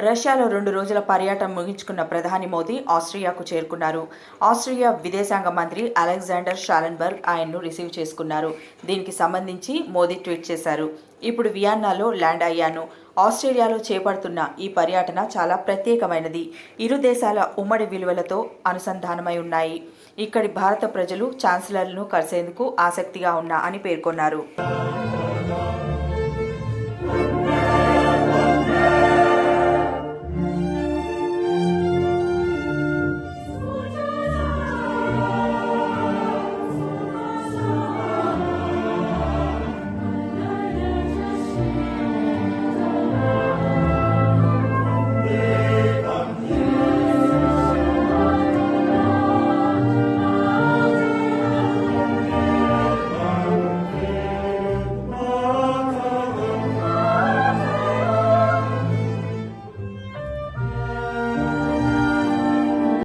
రష్యాలో 2 రోజుల పర్యటన ముగించుకున్న ప్రధాని మోదీ ఆస్ట్రియాకు చేరుకున్నారు. ఆస్ట్రియా విదేశాంగ మంత్రి అలెగ్జాండర్ షాలెన్బర్గ్ ఆయన్ను రిసీవ్ చేసుకున్నారు. దీనికి సంబంధించి మోదీ ట్వీట్ చేశారు. ఇప్పుడు వియన్నాలో ల్యాండ్ అయ్యాను. ఆస్ట్రేలియాలో చేపడుతున్న ఈ పర్యటన చాలా ప్రత్యేకమైనది. ఇరు దేశాల ఉమ్మడి విలువలతో అనుసంధానమై ఉన్నాయి. ఇక్కడి భారత ప్రజలు ఛాన్సలర్ను కలిసేందుకు ఆసక్తిగా ఉన్నా అని పేర్కొన్నారు.